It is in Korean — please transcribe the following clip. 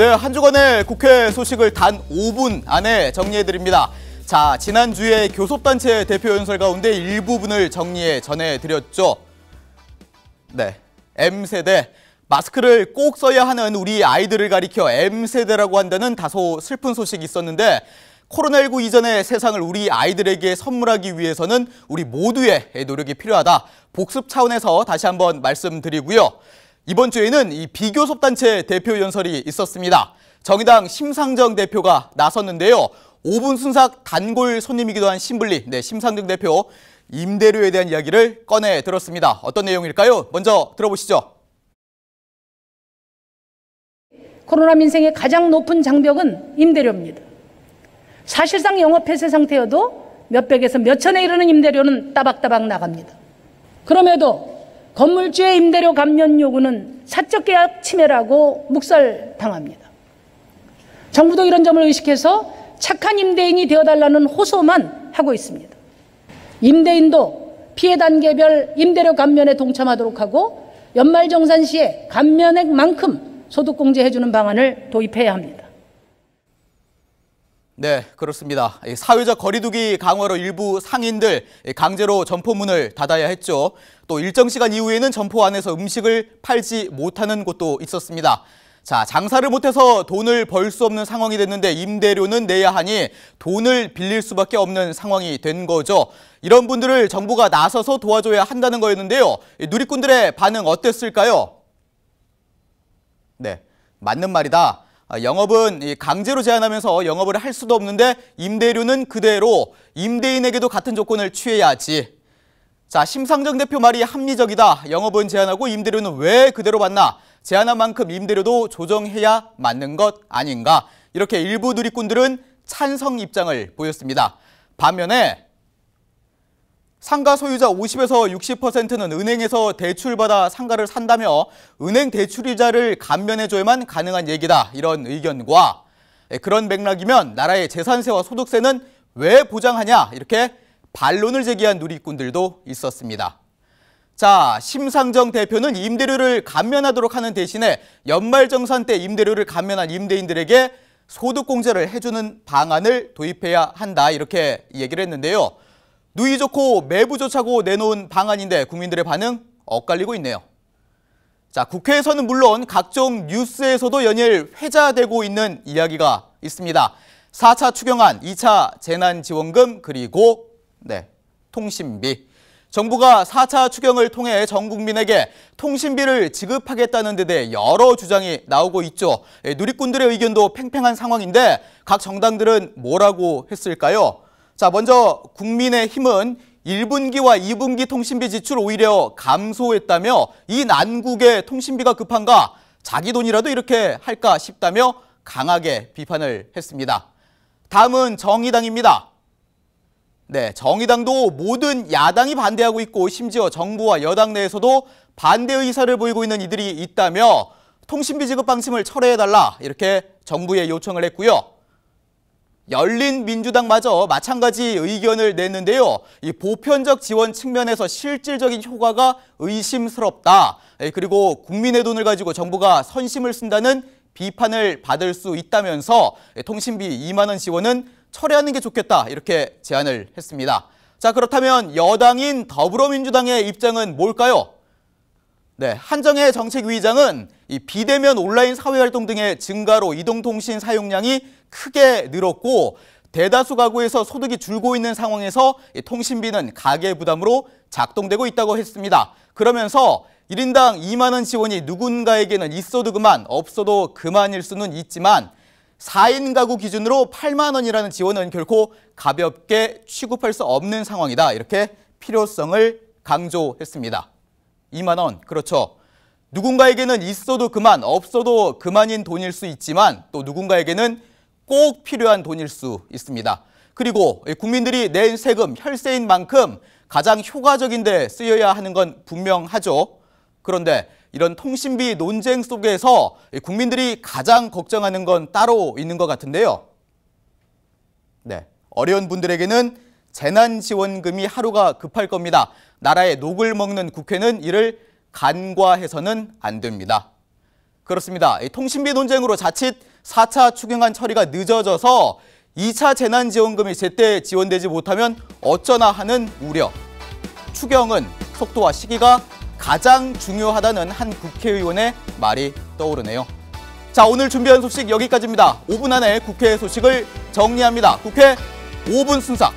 네, 한 주간의 국회 소식을 단 5분 안에 정리해드립니다. 자, 지난주에 교섭단체 대표 연설 가운데 일부분을 정리해 전해드렸죠. 네, M세대. 마스크를 꼭 써야 하는 우리 아이들을 가리켜 M세대라고 한다는 다소 슬픈 소식이 있었는데 코로나19 이전의 세상을 우리 아이들에게 선물하기 위해서는 우리 모두의 노력이 필요하다. 복습 차원에서 다시 한번 말씀드리고요. 이번 주에는 이 비교섭단체 대표 연설이 있었습니다. 정의당 심상정 대표가 나섰는데요. 5분 순삭 단골 손님이기도 한 심블리, 심상정 대표 임대료에 대한 이야기를 꺼내 들었습니다. 어떤 내용일까요? 먼저 들어보시죠. 코로나 민생의 가장 높은 장벽은 임대료입니다. 사실상 영업 폐쇄 상태여도 몇백에서 몇천에 이르는 임대료는 따박따박 나갑니다. 그럼에도 건물주의 임대료 감면 요구는 사적 계약 침해라고 묵살당합니다. 정부도 이런 점을 의식해서 착한 임대인이 되어달라는 호소만 하고 있습니다. 임대인도 피해 단계별 임대료 감면에 동참하도록 하고 연말정산 시에 감면액만큼 소득공제해주는 방안을 도입해야 합니다. 네, 그렇습니다. 사회적 거리두기 강화로 일부 상인들 강제로 점포문을 닫아야 했죠. 또 일정 시간 이후에는 점포 안에서 음식을 팔지 못하는 곳도 있었습니다. 자, 장사를 못해서 돈을 벌 수 없는 상황이 됐는데 임대료는 내야 하니 돈을 빌릴 수밖에 없는 상황이 된 거죠. 이런 분들을 정부가 나서서 도와줘야 한다는 거였는데요. 누리꾼들의 반응 어땠을까요? 네, 맞는 말이다. 영업은 강제로 제한하면서 영업을 할 수도 없는데 임대료는 그대로 임대인에게도 같은 조건을 취해야지. 자, 심상정 대표 말이 합리적이다. 영업은 제한하고 임대료는 왜 그대로 받나? 제한한 만큼 임대료도 조정해야 맞는 것 아닌가? 이렇게 일부 누리꾼들은 찬성 입장을 보였습니다. 반면에 상가 소유자 50에서 60%는 은행에서 대출받아 상가를 산다며 은행 대출이자를 감면해줘야만 가능한 얘기다. 이런 의견과 그런 맥락이면 나라의 재산세와 소득세는 왜 보장하냐? 이렇게 반론을 제기한 누리꾼들도 있었습니다. 자, 심상정 대표는 임대료를 감면하도록 하는 대신에 연말정산 때 임대료를 감면한 임대인들에게 소득공제를 해주는 방안을 도입해야 한다. 이렇게 얘기를 했는데요. 누이 좋고 매부 좋자고 내놓은 방안인데 국민들의 반응 엇갈리고 있네요. 자, 국회에서는 물론 각종 뉴스에서도 연일 회자되고 있는 이야기가 있습니다. 4차 추경안, 2차 재난지원금, 그리고 통신비. 정부가 4차 추경을 통해 전 국민에게 통신비를 지급하겠다는 데 대해 여러 주장이 나오고 있죠. 누리꾼들의 의견도 팽팽한 상황인데 각 정당들은 뭐라고 했을까요? 자, 먼저 국민의힘은 1분기와 2분기 통신비 지출 오히려 감소했다며 이 난국에 통신비가 급한가? 자기 돈이라도 이렇게 할까 싶다며 강하게 비판을 했습니다. 다음은 정의당입니다. 네, 정의당도 모든 야당이 반대하고 있고 심지어 정부와 여당 내에서도 반대 의사를 보이고 있는 이들이 있다며 통신비 지급 방침을 철회해달라 이렇게 정부에 요청을 했고요. 열린민주당마저 마찬가지 의견을 냈는데요. 이 보편적 지원 측면에서 실질적인 효과가 의심스럽다. 그리고 국민의 돈을 가지고 정부가 선심을 쓴다는 비판을 받을 수 있다면서 통신비 2만 원 지원은 철회하는 게 좋겠다. 이렇게 제안을 했습니다. 자, 그렇다면 여당인 더불어민주당의 입장은 뭘까요? 네, 한정혜 정책위의장은 이 비대면 온라인 사회활동 등의 증가로 이동통신 사용량이 크게 늘었고 대다수 가구에서 소득이 줄고 있는 상황에서 통신비는 가계 부담으로 작동되고 있다고 했습니다. 그러면서 1인당 2만 원 지원이 누군가에게는 있어도 그만, 없어도 그만일 수는 있지만 4인 가구 기준으로 8만 원이라는 지원은 결코 가볍게 취급할 수 없는 상황이다. 이렇게 필요성을 강조했습니다. 2만 원, 그렇죠. 누군가에게는 있어도 그만, 없어도 그만인 돈일 수 있지만 또 누군가에게는 꼭 필요한 돈일 수 있습니다. 그리고 국민들이 낸 세금, 혈세인 만큼 가장 효과적인 데 쓰여야 하는 건 분명하죠. 그런데 이런 통신비 논쟁 속에서 국민들이 가장 걱정하는 건 따로 있는 것 같은데요. 네, 어려운 분들에게는 재난지원금이 하루가 급할 겁니다. 나라의 녹을 먹는 국회는 이를 간과해서는 안 됩니다. 그렇습니다. 통신비 논쟁으로 자칫 4차 추경안 처리가 늦어져서 2차 재난지원금이 제때 지원되지 못하면 어쩌나 하는 우려. 추경은 속도와 시기가 가장 중요하다는 한 국회의원의 말이 떠오르네요. 자, 오늘 준비한 소식 여기까지입니다. 5분 안에 국회 소식을 정리합니다. 국회 5분 순삭.